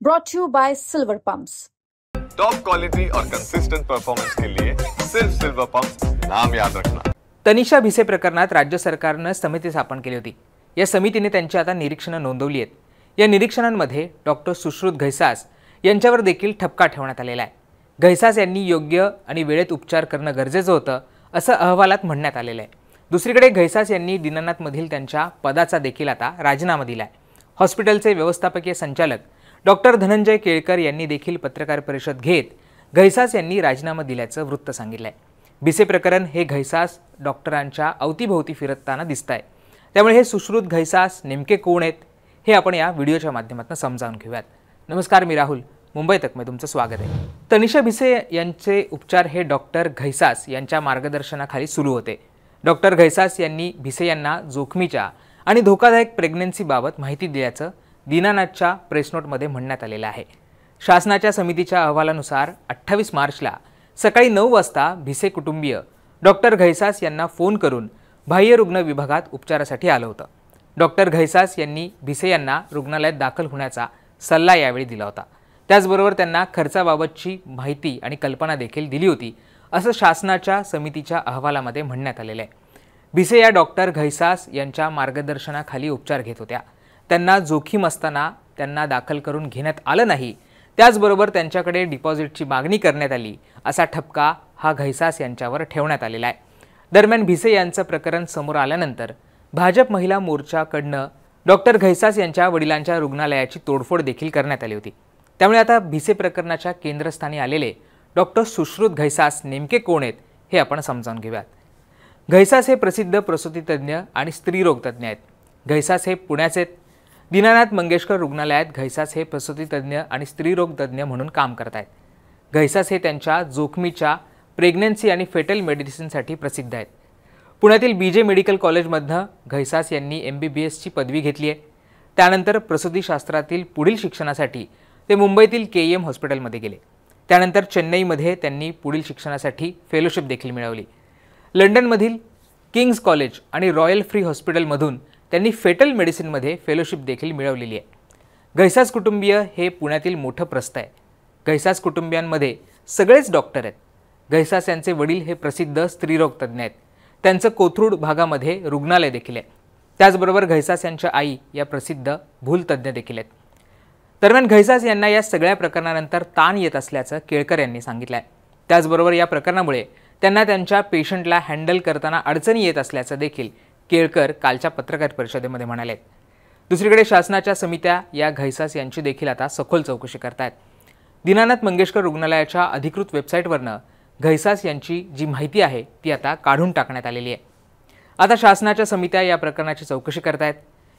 brought to you by Silver Pumps. Top quality और consistent performance के लिए सिर्फ silver pumps नाम याद रखना। तनिषा भिसे प्रकरणात राज्य सरकारने समिती स्थापन केली होती। या समितीने त्यांची आता निरीक्षणं नोंदवली आहेत। या निरीक्षणांमध्ये डॉक्टर सुश्रुत घैसास यांच्यावर देखील ठपका ठेवण्यात आलेला आहे। घैसास यांनी योग्य आणि वेळेत उपचार करणं गरजेचं होतं असं अहवालात म्हणण्यात आलेलं आहे। दुसरीकडे घैसास यांनी दीनानाथमधील त्यांच्या पदाचा देखील आता राजीनामा दिला आहे। हॉस्पिटलचे व्यवस्थापकीय संचालक डॉक्टर धनंजय केळकर यांनी देखील पत्रकार परिषद घेत घैसास यांनी राजीनामा दिल्याचं वृत्त सांगितलंय। भिसे प्रकरण हे घैसास डॉक्टरांच्या अवतीभोवती फिरताना दिसतंय। त्यामुळे हे सुश्रुत घैसास नेमके कोण आहेत हे आपण या व्हिडिओच्या माध्यमातून समजावून घेऊयात। नमस्कार, मी राहुल, मुंबई तकमध्ये तुमचं स्वागत आहे। तनिषा भिसे यांचे उपचार हे डॉक्टर घैसास यांच्या मार्गदर्शनाखाली सुरू होते। डॉक्टर घैसास यांनी भिसे यांना जोखमीच्या आणि धोकादायक प्रेग्नन्सीबाबत माहिती दिल्याचं दीनानाथच्या प्रेस नोटमध्ये म्हणण्यात आलेलं आहे। शासनाच्या समितीच्या अहवालानुसार 28 मार्चला सकाळी 9 वाजता भिसे कुटुंबीय डॉक्टर घैसास यांना फोन करून बाह्य रुग्ण विभागात उपचारासाठी आलं होतं। डॉक्टर घैसास यांनी भिसे यांना रुग्णालयात दाखल होण्याचा सल्ला यावेळी दिला होता। त्याचबरोबर त्यांना खर्चाबाबतची माहिती आणि कल्पना देखील दिली होती असं शासनाच्या समितीच्या अहवालामध्ये म्हणण्यात आलेलं आहे। भिसे या डॉक्टर घैसास यांच्या मार्गदर्शनाखाली उपचार घेत होत्या। त्यांना जोखीम असताना त्यांना दाखल करून घेण्यात आलं नाही। त्याचबरोबर त्यांच्याकडे डिपॉझिटची मागणी करण्यात आली असा ठपका हा घैसास यांच्यावर ठेवण्यात आलेला आहे। दरम्यान भिसे यांचं प्रकरण समोर आल्यानंतर भाजप महिला मोर्चाकडनं डॉक्टर घैसास यांच्या वडिलांच्या रुग्णालयाची तोडफोड देखील करण्यात आली होती। त्यामुळे आता भिसे प्रकरणाच्या केंद्रस्थानी आलेले डॉक्टर सुश्रुत घैसास नेमके कोण आहेत हे आपण समजावून घेऊयात। घैसास हे प्रसिद्ध प्रसूतीतज्ञ आणि स्त्रीरोग तज्ञ आहेत। घैसास हे पुण्याचे दीनानाथ मंगेशकर रुग्णालयात घैसास हे प्रसूतीतज्ञ आणि स्त्रीरोग तज्ञ म्हणून काम करत आहेत। घैसास हे त्यांच्या जोखमीच्या प्रेग्नन्सी आणि फेटल मेडिसिनसाठी प्रसिद्ध आहेत। पुण्यातील बीजे मेडिकल कॉलेजमधनं घैसास यांनी MBBSची पदवी घेतली आहे। त्यानंतर प्रसूतीशास्त्रातील पुढील शिक्षणासाठी ते मुंबईतील KEM हॉस्पिटलमध्ये गेले। त्यानंतर चेन्नईमध्ये त्यांनी पुढील शिक्षणासाठी फेलोशिप देखील मिळवली। लंडनमधील किंग्स कॉलेज आणि रॉयल फ्री हॉस्पिटलमधून त्यांनी फेटल मेडिसिनमध्ये फेलोशिप देखील मिळवलेली आहे। घैसास कुटुंबीय हे पुण्यातील मोठं प्रस्थ आहे। घैसास कुटुंबियांमध्ये सगळेच डॉक्टर आहेत। घैसास यांचे वडील हे प्रसिद्ध स्त्रीरोग तज्ञ आहेत। त्यांचं कोथरूड भागामध्ये रुग्णालय देखील आहे। त्याचबरोबर घैसास यांच्या आई या प्रसिद्ध भूलतज्ञ देखील आहेत। दरम्यान घैसास यांना या सगळ्या प्रकरणानंतर ताण येत असल्याचं केळकर यांनी सांगितलं आहे। त्याचबरोबर या प्रकरणामुळे त्यांना त्यांच्या पेशंटला हँडल करताना अडचणी येत असल्याचं देखील केळकर कालच्या पत्रकार परिषदेमध्ये म्हणाले। दुसरीकडे शासनाच्या समित्या या घैसास यांची देखील आता सखोल चौकशी करतायत। दीनानाथ मंगेशकर रुग्णालयाच्या अधिकृत वेबसाईटवरनं घैसास यांची जी माहिती आहे ती आता काढून टाकण्यात आलेली आहे। आता शासनाच्या समित्या या प्रकरणाची चौकशी करतायत।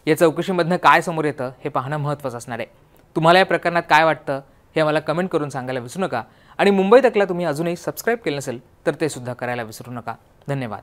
या चौकशीमधनं काय समोर येतं हे पाहणं महत्त्वाचं असणार आहे। तुम्हाला या प्रकरणात काय वाटतं हे आम्हाला कमेंट करून सांगायला विसरू नका आणि मुंबई तकला तुम्ही अजूनही सबस्क्राईब केलं नसेल तर ते सुद्धा करायला विसरू नका। धन्यवाद।